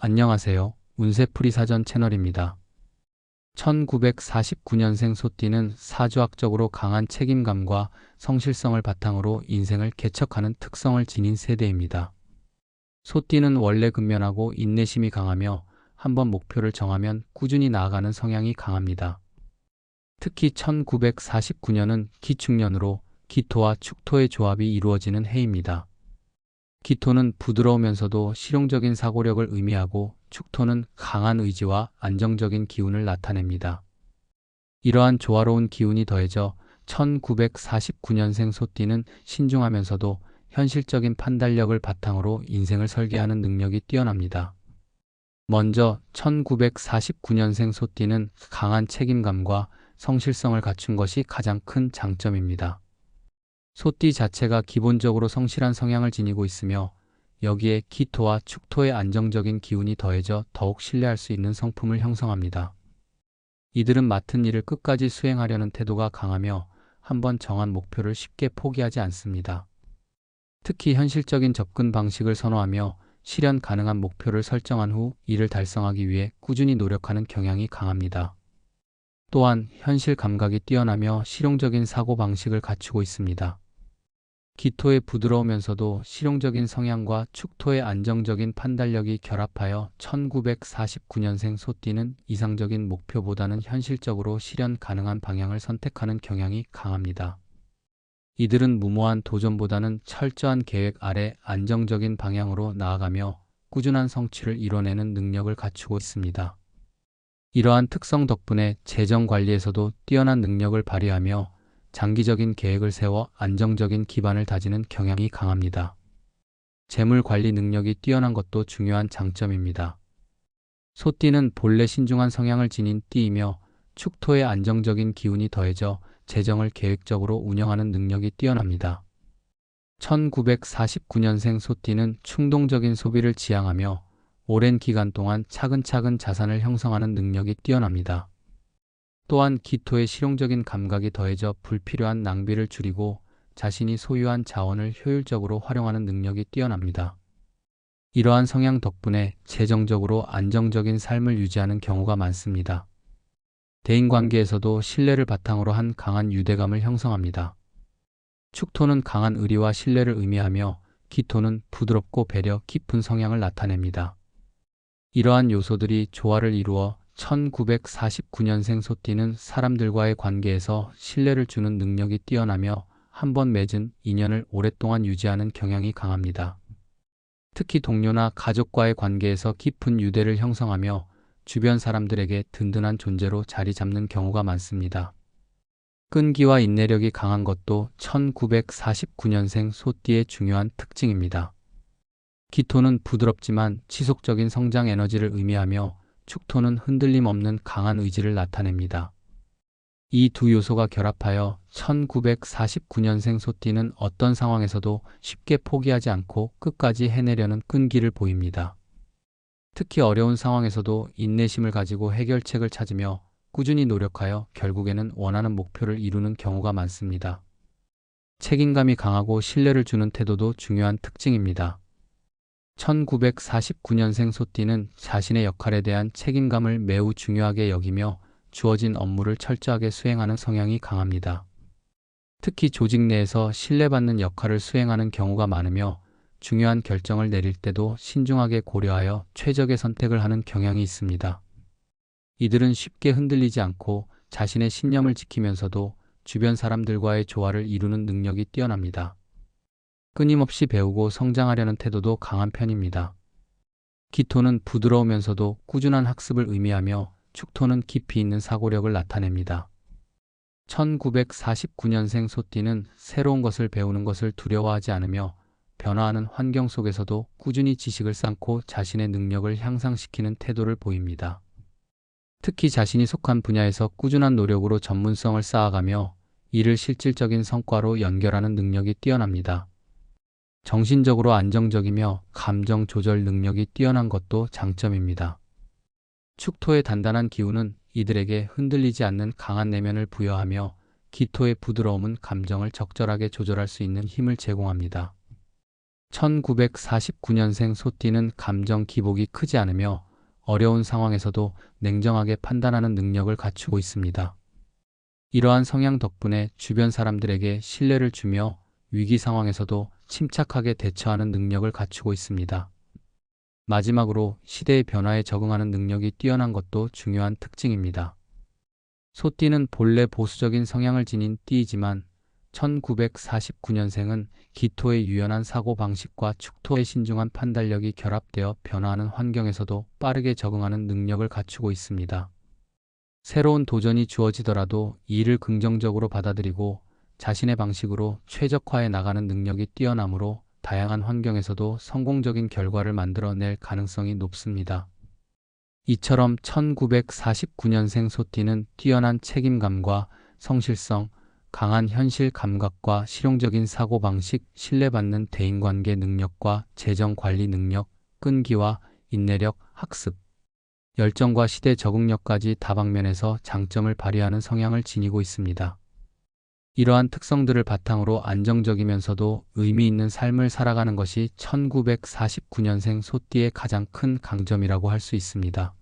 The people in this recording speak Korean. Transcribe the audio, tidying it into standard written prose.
안녕하세요. 운세풀이 사전 채널입니다. 1949년생 소띠는 사주학적으로 강한 책임감과 성실성을 바탕으로 인생을 개척하는 특성을 지닌 세대입니다. 소띠는 원래 근면하고 인내심이 강하며 한번 목표를 정하면 꾸준히 나아가는 성향이 강합니다. 특히 1949년은 기축년으로 기토와 축토의 조합이 이루어지는 해입니다. 기토는 부드러우면서도 실용적인 사고력을 의미하고 축토는 강한 의지와 안정적인 기운을 나타냅니다. 이러한 조화로운 기운이 더해져 1949년생 소띠는 신중하면서도 현실적인 판단력을 바탕으로 인생을 설계하는 능력이 뛰어납니다. 먼저 1949년생 소띠는 강한 책임감과 성실성을 갖춘 것이 가장 큰 장점입니다. 소띠 자체가 기본적으로 성실한 성향을 지니고 있으며 여기에 기토와 축토의 안정적인 기운이 더해져 더욱 신뢰할 수 있는 성품을 형성합니다. 이들은 맡은 일을 끝까지 수행하려는 태도가 강하며 한번 정한 목표를 쉽게 포기하지 않습니다. 특히 현실적인 접근 방식을 선호하며 실현 가능한 목표를 설정한 후 이를 달성하기 위해 꾸준히 노력하는 경향이 강합니다. 또한 현실 감각이 뛰어나며 실용적인 사고 방식을 갖추고 있습니다. 기토의 부드러우면서도 실용적인 성향과 축토의 안정적인 판단력이 결합하여 1949년생 소띠는 이상적인 목표보다는 현실적으로 실현 가능한 방향을 선택하는 경향이 강합니다. 이들은 무모한 도전보다는 철저한 계획 아래 안정적인 방향으로 나아가며 꾸준한 성취를 이뤄내는 능력을 갖추고 있습니다. 이러한 특성 덕분에 재정 관리에서도 뛰어난 능력을 발휘하며 장기적인 계획을 세워 안정적인 기반을 다지는 경향이 강합니다. 재물 관리 능력이 뛰어난 것도 중요한 장점입니다. 소띠는 본래 신중한 성향을 지닌 띠이며 축토의 안정적인 기운이 더해져 재정을 계획적으로 운영하는 능력이 뛰어납니다. 1949년생 소띠는 충동적인 소비를 지향하며 오랜 기간 동안 차근차근 자산을 형성하는 능력이 뛰어납니다. 또한 기토의 실용적인 감각이 더해져 불필요한 낭비를 줄이고 자신이 소유한 자원을 효율적으로 활용하는 능력이 뛰어납니다. 이러한 성향 덕분에 재정적으로 안정적인 삶을 유지하는 경우가 많습니다. 대인관계에서도 신뢰를 바탕으로 한 강한 유대감을 형성합니다. 축토는 강한 의리와 신뢰를 의미하며 기토는 부드럽고 배려 깊은 성향을 나타냅니다. 이러한 요소들이 조화를 이루어 1949년생 소띠는 사람들과의 관계에서 신뢰를 주는 능력이 뛰어나며 한번 맺은 인연을 오랫동안 유지하는 경향이 강합니다. 특히 동료나 가족과의 관계에서 깊은 유대를 형성하며 주변 사람들에게 든든한 존재로 자리 잡는 경우가 많습니다. 끈기와 인내력이 강한 것도 1949년생 소띠의 중요한 특징입니다. 기토는 부드럽지만 지속적인 성장 에너지를 의미하며 축토는 흔들림 없는 강한 의지를 나타냅니다. 이 두 요소가 결합하여 1949년생 소띠는 어떤 상황에서도 쉽게 포기하지 않고 끝까지 해내려는 끈기를 보입니다. 특히 어려운 상황에서도 인내심을 가지고 해결책을 찾으며 꾸준히 노력하여 결국에는 원하는 목표를 이루는 경우가 많습니다. 책임감이 강하고 신뢰를 주는 태도도 중요한 특징입니다. 1949년생 소띠는 자신의 역할에 대한 책임감을 매우 중요하게 여기며 주어진 업무를 철저하게 수행하는 성향이 강합니다. 특히 조직 내에서 신뢰받는 역할을 수행하는 경우가 많으며 중요한 결정을 내릴 때도 신중하게 고려하여 최적의 선택을 하는 경향이 있습니다. 이들은 쉽게 흔들리지 않고 자신의 신념을 지키면서도 주변 사람들과의 조화를 이루는 능력이 뛰어납니다. 끊임없이 배우고 성장하려는 태도도 강한 편입니다. 기토는 부드러우면서도 꾸준한 학습을 의미하며 축토는 깊이 있는 사고력을 나타냅니다. 1949년생 소띠는 새로운 것을 배우는 것을 두려워하지 않으며 변화하는 환경 속에서도 꾸준히 지식을 쌓고 자신의 능력을 향상시키는 태도를 보입니다. 특히 자신이 속한 분야에서 꾸준한 노력으로 전문성을 쌓아가며 이를 실질적인 성과로 연결하는 능력이 뛰어납니다. 정신적으로 안정적이며 감정 조절 능력이 뛰어난 것도 장점입니다. 축토의 단단한 기운은 이들에게 흔들리지 않는 강한 내면을 부여하며 기토의 부드러움은 감정을 적절하게 조절할 수 있는 힘을 제공합니다. 1949년생 소띠는 감정 기복이 크지 않으며 어려운 상황에서도 냉정하게 판단하는 능력을 갖추고 있습니다. 이러한 성향 덕분에 주변 사람들에게 신뢰를 주며 위기 상황에서도 침착하게 대처하는 능력을 갖추고 있습니다. 마지막으로 시대의 변화에 적응하는 능력이 뛰어난 것도 중요한 특징입니다. 소띠는 본래 보수적인 성향을 지닌 띠이지만 1949년생은 기토의 유연한 사고방식과 축토의 신중한 판단력이 결합되어 변화하는 환경에서도 빠르게 적응하는 능력을 갖추고 있습니다. 새로운 도전이 주어지더라도 이를 긍정적으로 받아들이고 자신의 방식으로 최적화해 나가는 능력이 뛰어나므로 다양한 환경에서도 성공적인 결과를 만들어낼 가능성이 높습니다. 이처럼 1949년생 소띠는 뛰어난 책임감과 성실성, 강한 현실 감각과 실용적인 사고방식, 신뢰받는 대인관계 능력과 재정관리 능력, 끈기와 인내력, 학습, 열정과 시대 적응력까지 다방면에서 장점을 발휘하는 성향을 지니고 있습니다. 이러한 특성들을 바탕으로 안정적이면서도 의미 있는 삶을 살아가는 것이 1949년생 소띠의 가장 큰 강점이라고 할 수 있습니다.